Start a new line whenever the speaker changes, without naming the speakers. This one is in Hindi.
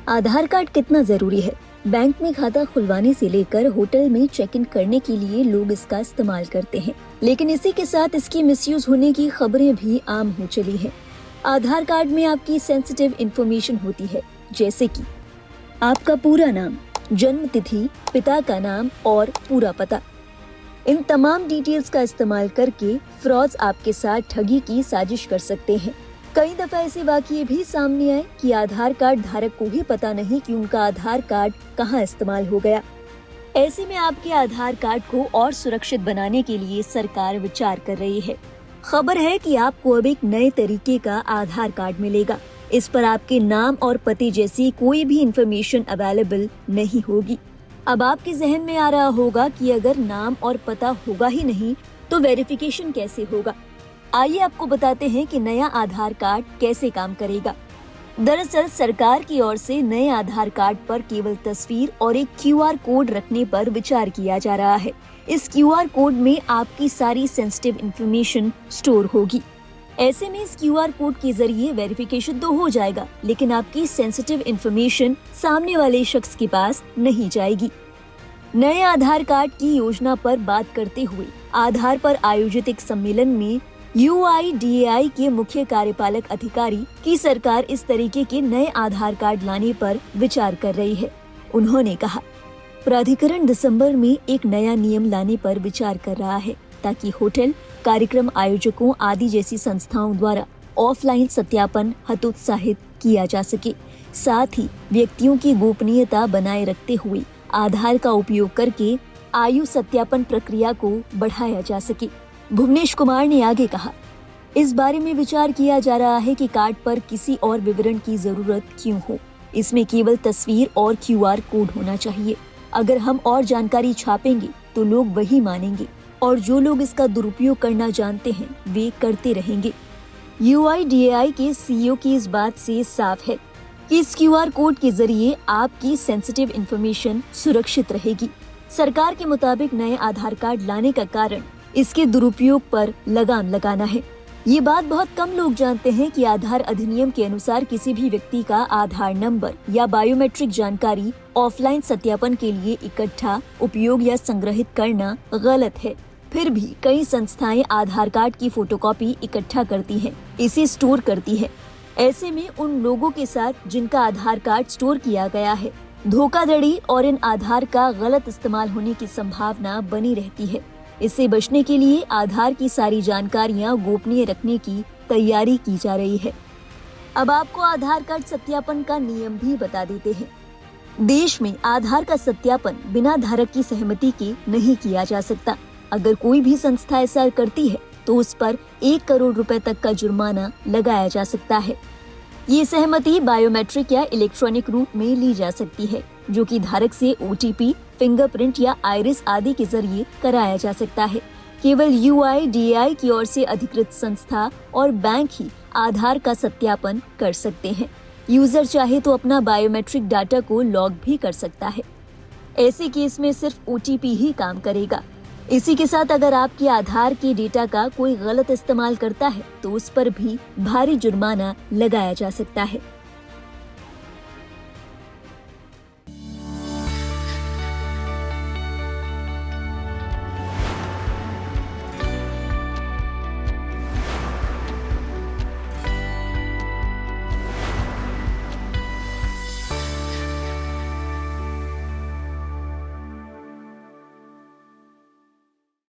आधार कार्ड कितना जरूरी है? बैंक में खाता खुलवाने से लेकर होटल में चेक इन करने के लिए लोग इसका इस्तेमाल करते हैं, लेकिन इसी के साथ इसकी मिसयूज होने की खबरें भी आम हो चली हैं। आधार कार्ड में आपकी सेंसिटिव इंफॉर्मेशन होती है, जैसे कि आपका पूरा नाम, जन्म तिथि, पिता का नाम और पूरा पता। इन तमाम डिटेल्स का इस्तेमाल करके फ्रॉड्स आपके साथ ठगी की साजिश कर सकते हैं। कई दफा ऐसे वाकये भी सामने आए कि आधार कार्ड धारक को ही पता नहीं कि उनका आधार कार्ड कहां इस्तेमाल हो गया। ऐसे में आपके आधार कार्ड को और सुरक्षित बनाने के लिए सरकार विचार कर रही है। खबर है कि आपको अब एक नए तरीके का आधार कार्ड मिलेगा। इस पर आपके नाम और पते जैसी कोई भी इंफॉर्मेशन अवेलेबल नहीं होगी। अब आपके जहन में आ रहा होगा कि अगर नाम और पता होगा ही नहीं तो वेरिफिकेशन कैसे होगा। आइए आपको बताते हैं कि नया आधार कार्ड कैसे काम करेगा। दरअसल सरकार की ओर से नए आधार कार्ड पर केवल तस्वीर और एक QR कोड रखने पर विचार किया जा रहा है। इस QR कोड में आपकी सारी सेंसिटिव इंफॉर्मेशन स्टोर होगी। ऐसे में इस QR कोड के जरिए वेरिफिकेशन तो हो जाएगा, लेकिन आपकी सेंसिटिव इंफॉर्मेशन सामने वाले शख्स के पास नहीं जाएगी। नए आधार कार्ड की योजना पर बात करते हुए आधार पर आयोजित एक सम्मेलन में UIDAI के मुख्य कार्यपालक अधिकारी की सरकार इस तरीके के नए आधार कार्ड लाने पर विचार कर रही है। उन्होंने कहा, प्राधिकरण दिसंबर में एक नया नियम लाने पर विचार कर रहा है ताकि होटल, कार्यक्रम आयोजकों आदि जैसी संस्थाओं द्वारा ऑफलाइन सत्यापन हतोत्साहित किया जा सके। साथ ही व्यक्तियों की गोपनीयता बनाए रखते हुए आधार का उपयोग करके आयु सत्यापन प्रक्रिया को बढ़ाया जा सके। भुवनेश कुमार ने आगे कहा, इस बारे में विचार किया जा रहा है कि कार्ड पर किसी और विवरण की जरूरत क्यों हो। इसमें केवल तस्वीर और QR कोड होना चाहिए। अगर हम और जानकारी छापेंगे तो लोग वही मानेंगे और जो लोग इसका दुरुपयोग करना जानते हैं वे करते रहेंगे। UIDAI के CEO की इस बात से साफ है कि इस QR कोड के जरिए आपकी सेंसिटिव इंफॉर्मेशन सुरक्षित रहेगी। सरकार के मुताबिक नए आधार कार्ड लाने का कारण इसके दुरुपयोग पर लगाम लगाना है। ये बात बहुत कम लोग जानते हैं कि आधार अधिनियम के अनुसार किसी भी व्यक्ति का आधार नंबर या बायोमेट्रिक जानकारी ऑफलाइन सत्यापन के लिए इकट्ठा, उपयोग या संग्रहित करना गलत है। फिर भी कई संस्थाएं आधार कार्ड की फोटोकॉपी इकट्ठा करती हैं, इसे स्टोर करती है। ऐसे में उन लोगों के साथ जिनका आधार कार्ड स्टोर किया गया है, धोखाधड़ी और इन आधार का गलत इस्तेमाल होने की संभावना बनी रहती है। इससे बचने के लिए आधार की सारी जानकारियां गोपनीय रखने की तैयारी की जा रही है। अब आपको आधार कार्ड सत्यापन का नियम भी बता देते हैं। देश में आधार का सत्यापन बिना धारक की सहमति के नहीं किया जा सकता। अगर कोई भी संस्था ऐसा करती है तो उस पर 1 करोड़ रुपए तक का जुर्माना लगाया जा सकता है। ये सहमति बायोमेट्रिक या इलेक्ट्रॉनिक रूप में ली जा सकती है, जो कि धारक से OTP, फिंगरप्रिंट या आइरिस आदि के जरिए कराया जा सकता है। केवल UIDAI की ओर से अधिकृत संस्था और बैंक ही आधार का सत्यापन कर सकते हैं। यूजर चाहे तो अपना बायोमेट्रिक डाटा को लॉग भी कर सकता है। ऐसे केस में सिर्फ OTP ही काम करेगा। इसी के साथ अगर आपके आधार के डेटा का कोई गलत इस्तेमाल करता है तो उस पर भी भारी जुर्माना लगाया जा सकता है।